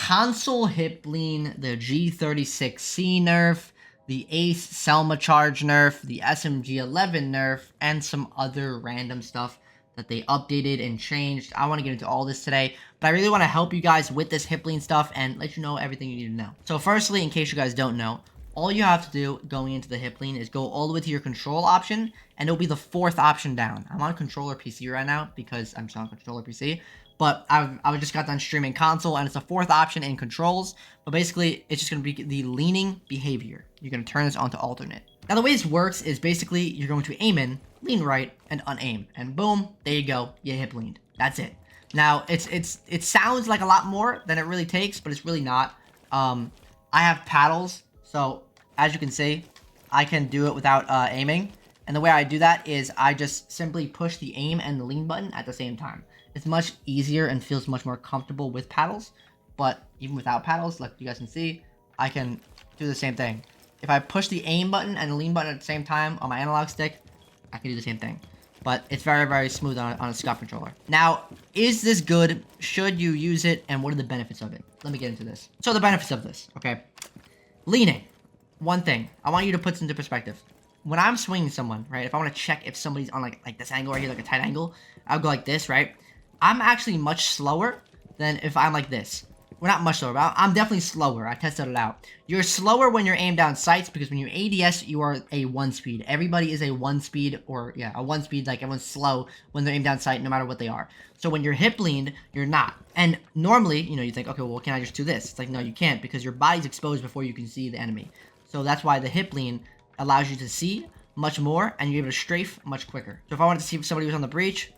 console hip lean, the G36C Nerf, the Ace Selma Charge Nerf, the SMG 11 Nerf, and some other random stuff that they updated and changed. I want to get into all this today, but I really want to help you guys with this hip lean stuff and let you know everything you need to know. So firstly, in case you guys don't know, all you have to do going into the hip lean is go all the way to your control option, and it'll be the fourth option down. I'm on controller PC right now because I'm still on controller PC, but I just got done streaming console, and it's the fourth option in controls. But basically, it's just going to be the leaning behavior. You're going to turn this on to alternate. Now, the way this works is basically you're going to aim in, lean right, and unaim, and boom, there you go, you hip leaned. That's it. Now, it sounds like a lot more than it really takes, but it's really not. I have paddles. So, as you can see, I can do it without aiming. And the way I do that is I just simply push the aim and the lean button at the same time. It's much easier and feels much more comfortable with paddles. But even without paddles, like you guys can see, I can do the same thing. If I push the aim button and the lean button at the same time on my analog stick, I can do the same thing. But it's very, very smooth on a SCUF controller. Now, is this good? Should you use it? And what are the benefits of it? Let me get into this. So the benefits of this, okay? Leaning. One thing. I want you to put this into perspective. When I'm swinging someone, right? If I want to check if somebody's on like this angle right here, like a tight angle, I'll go like this, right? I'm actually much slower than if I'm like this. Well, not much slower, but I'm definitely slower. I tested it out. You're slower when you're aimed down sights because when you ADS, you are a 1-speed. Everybody is a 1-speed or, yeah, a 1-speed. Like, everyone's slow when they're aimed down sight, no matter what they are. So when you're hip leaned, you're not. And normally, you know, you think, okay, well, can I just do this? It's like, no, you can't because your body's exposed before you can see the enemy. So that's why the hip lean allows you to see much more and you're able to strafe much quicker. So if I wanted to see if somebody was on the breach,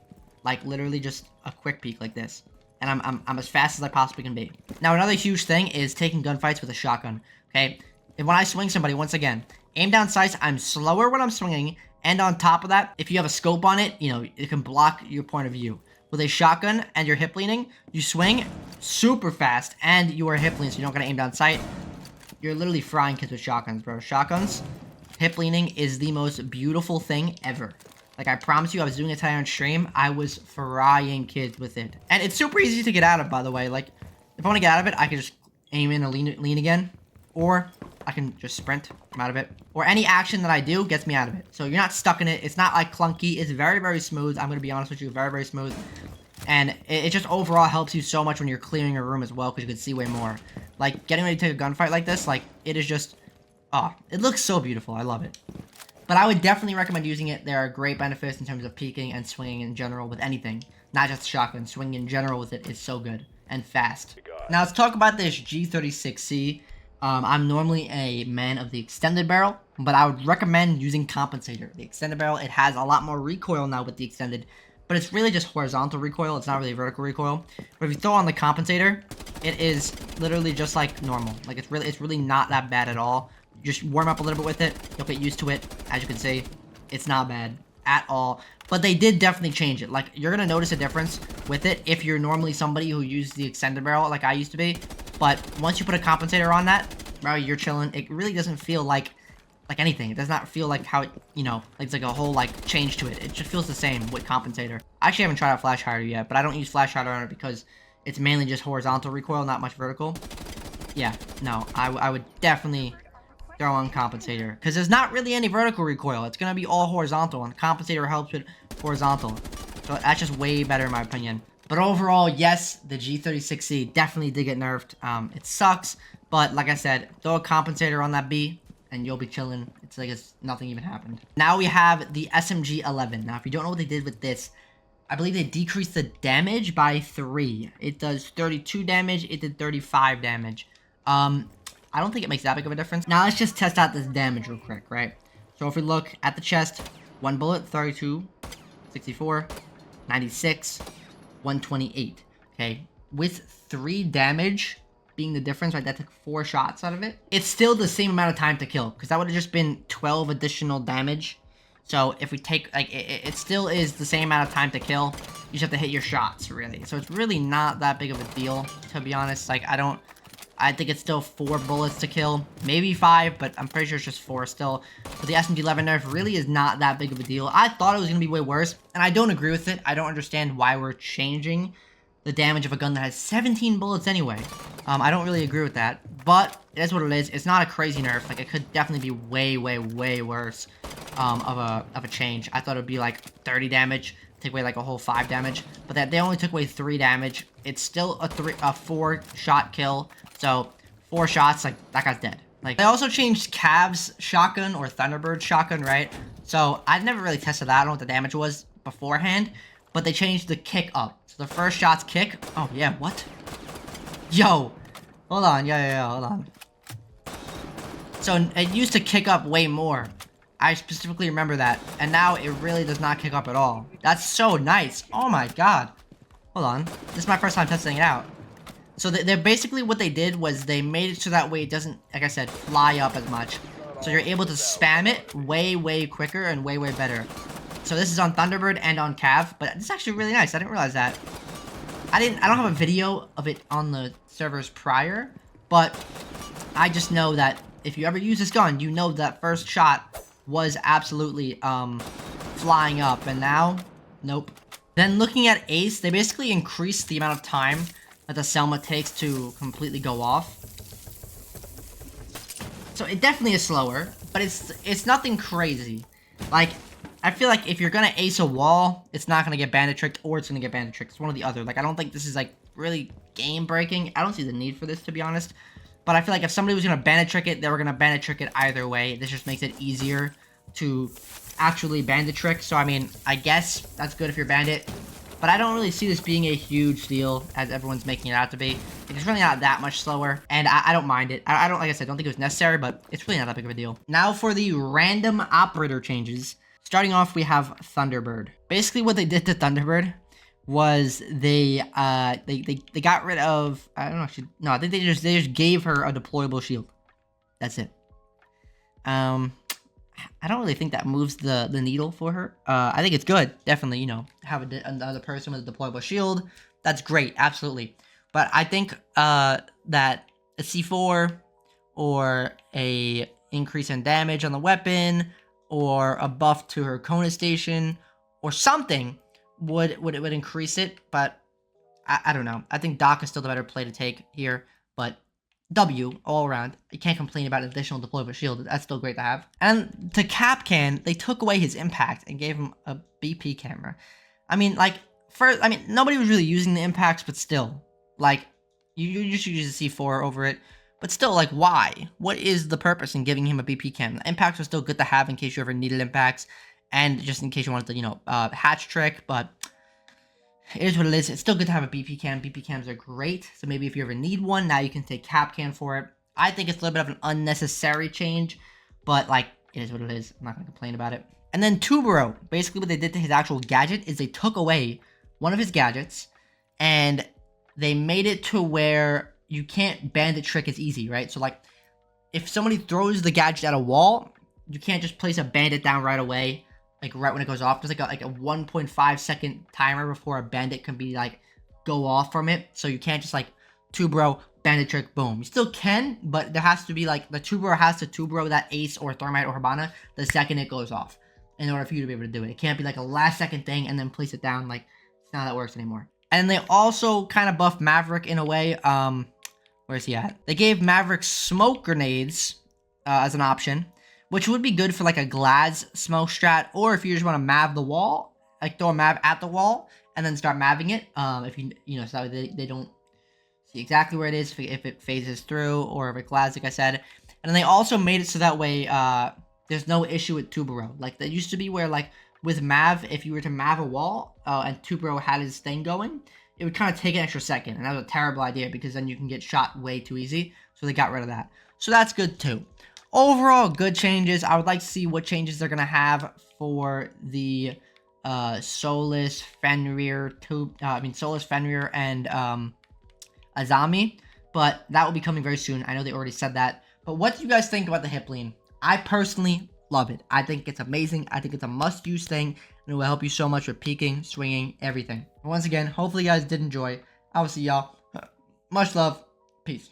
like literally just a quick peek like this. And I'm as fast as I possibly can be. Now, another huge thing is taking gunfights with a shotgun, okay? And when I swing somebody, once again, aim down sights, I'm slower when I'm swinging, and on top of that, if you have a scope on it, you know, it can block your point of view. With a shotgun and you're hip leaning, you swing super fast, and you are hip leaning, so you don't gotta aim down sight. You're literally frying kids with shotguns, bro. Shotguns, hip leaning is the most beautiful thing ever. Like, I promise you, I was doing it today on stream. I was frying kids with it. And it's super easy to get out of, by the way. Like, if I want to get out of it, I can just aim in and lean again. Or I can just sprint. I'm out of it. Or any action that I do gets me out of it. So you're not stuck in it. It's not, like, clunky. It's very, very smooth. I'm going to be honest with you. Very, very smooth. And it just overall helps you so much when you're clearing a room as well, because you can see way more. Like, getting ready to take a gunfight like this, like, it is just... Oh, it looks so beautiful. I love it. But I would definitely recommend using it. There are great benefits in terms of peeking and swinging in general with anything. Not just shotgun. Swinging in general with it is so good and fast. Now let's talk about this G36C. I'm normally a man of the extended barrel, but I would recommend using compensator. The extended barrel, it has a lot more recoil now with the extended, but it's really just horizontal recoil. It's not really vertical recoil. But if you throw on the compensator, it is literally just like normal. Like it's really not that bad at all. Just warm up a little bit with it. You'll get used to it. As you can see, it's not bad at all. But they did definitely change it. Like, you're going to notice a difference with it if you're normally somebody who uses the extended barrel like I used to be. But once you put a compensator on that, bro, you're chilling. It really doesn't feel like anything. It does not feel like how it, you know, it's like a whole, like, change to it. It just feels the same with compensator. I actually haven't tried out flash hider yet, but I don't use flash hider on it because it's mainly just horizontal recoil, not much vertical. Yeah, no, I would definitely... throw on compensator because there's not really any vertical recoil. It's gonna be all horizontal, and compensator helps with horizontal, so that's just way better in my opinion. But overall, yes, the G36C definitely did get nerfed. It sucks, but like I said, throw a compensator on that B and you'll be chilling. It's like it's nothing even happened. Now we have the SMG 11. Now if you don't know what they did with this, I believe they decreased the damage by 3. It does 32 damage. It did 35 damage. I don't think it makes that big of a difference. Now, let's just test out this damage real quick, right? So, if we look at the chest, 1 bullet, 32, 64, 96, 128, okay? With 3 damage being the difference, right? That took 4 shots out of it. It's still the same amount of time to kill, because that would have just been 12 additional damage. So, if we take, like, it still is the same amount of time to kill. You just have to hit your shots, really. So, it's really not that big of a deal, to be honest. Like, I think it's still 4 bullets to kill. Maybe 5, but I'm pretty sure it's just 4 still. But the SMG 11 nerf really is not that big of a deal. I thought it was going to be way worse, and I don't agree with it. I don't understand why we're changing the damage of a gun that has 17 bullets anyway. I don't really agree with that, but it is what it is. It's not a crazy nerf. Like, it could definitely be way, way, way worse of a change. I thought it would be like 30 damage, take away like a whole 5 damage, but that they only took away 3 damage. It's still a 4-shot kill, so 4 shots, like, that guy's dead. Like, they also changed Cav's shotgun or Thunderbird shotgun, right? So I'd never really tested that. I don't know what the damage was beforehand, but they changed the kick up. So the first shot's kick. Oh yeah, what? Yo, hold on, yeah, hold on. So it used to kick up way more. I specifically remember that, and now it really does not kick up at all. That's so nice. Oh my god. Hold on, this is my first time testing it out. So they're basically what they did was they made it so that way it doesn't, like I said, fly up as much. So you're able to spam it way, way quicker and way, way better. So this is on Thunderbird and on Cav, but it's actually really nice. I didn't realize that. I don't have a video of it on the servers prior, but I just know that if you ever use this gun, you know that first shot was absolutely flying up, and now, nope. Then looking at Ace, they basically increased the amount of time that the Selma takes to completely go off. So it definitely is slower, but it's nothing crazy. Like, I feel like if you're gonna ace a wall, it's not gonna get bandit tricked, or it's gonna get bandit tricked. It's one or the other. Like, I don't think this is like really game breaking. I don't see the need for this, to be honest. But I feel like if somebody was gonna bandit trick it, they were gonna bandit trick it either way. This just makes it easier to actually bandit trick. So I mean, I guess that's good if you're bandit. But I don't really see this being a huge deal as everyone's making it out to be. It's really not that much slower, and I don't mind it. I don't, like I said, don't think it was necessary, but it's really not that big of a deal. Now for the random operator changes. Starting off, we have Thunderbird. Basically, what they did to Thunderbird was they got rid of, I don't know, no, I think they just gave her a deployable shield. That's it. I don't really think that moves the needle for her. I think it's good, definitely, you know, have another person with a deployable shield. That's great, absolutely. But I think that a C4 or a increase in damage on the weapon or a buff to her Kona station or something would increase it. But I don't know. I think Doc is still the better play to take here, but W all around. You can't complain about an additional deployable shield. That's still great to have. And to Capcan, they took away his impact and gave him a BP camera. I mean, like, first, I mean, nobody was really using the impacts, but still, like, you just use a C4 over it. But still, like, why? What is the purpose in giving him a BP cam? The impacts are still good to have in case you ever needed impacts, and just in case you wanted to, you know, hatch trick, but it is what it is. It's still good to have a BP cam. BP cams are great. So maybe if you ever need one, now you can take Capcan for it. I think it's a little bit of an unnecessary change, but like, it is what it is. I'm not going to complain about it. And then Tubarao, basically what they did to his actual gadget is they took away one of his gadgets and they made it to where you can't bandit trick as easy, right? So like, if somebody throws the gadget at a wall, you can't just place a bandit down right away. Like right when it goes off, there's like a 1.5 second timer before a bandit can be like go off from it. So you can't just like Tubarao, bandit trick, boom. You still can, but there has to be like the Tubarao has to Tubarao that ace or thermite or Habana the second it goes off in order for you to be able to do it. It can't be like a last second thing and then place it down. Like, it's not how that works anymore. And they also kind of buffed Maverick in a way. Where's he at? They gave Maverick smoke grenades as an option, which would be good for like a Glads smoke strat, or if you just want to mav the wall, like throw a mav at the wall and then start maving it. If you know, so they don't see exactly where it is, if it phases through, or if it Glads, like I said. And then they also made it so that way there's no issue with Tubarao. Like that used to be where like with mav, if you were to mav a wall and Tubarao had his thing going, it would kind of take an extra second, and that was a terrible idea because then you can get shot way too easy. So they got rid of that. So that's good too. Overall, good changes. I would like to see what changes they're going to have for the Solus, Fenrir, Solus, Fenrir, and Azami. But that will be coming very soon. I know they already said that. But what do you guys think about the hip lean? I personally love it. I think it's amazing. I think it's a must-use thing. And it will help you so much with peeking, swinging, everything. And once again, hopefully you guys did enjoy. I will see y'all. Much love. Peace.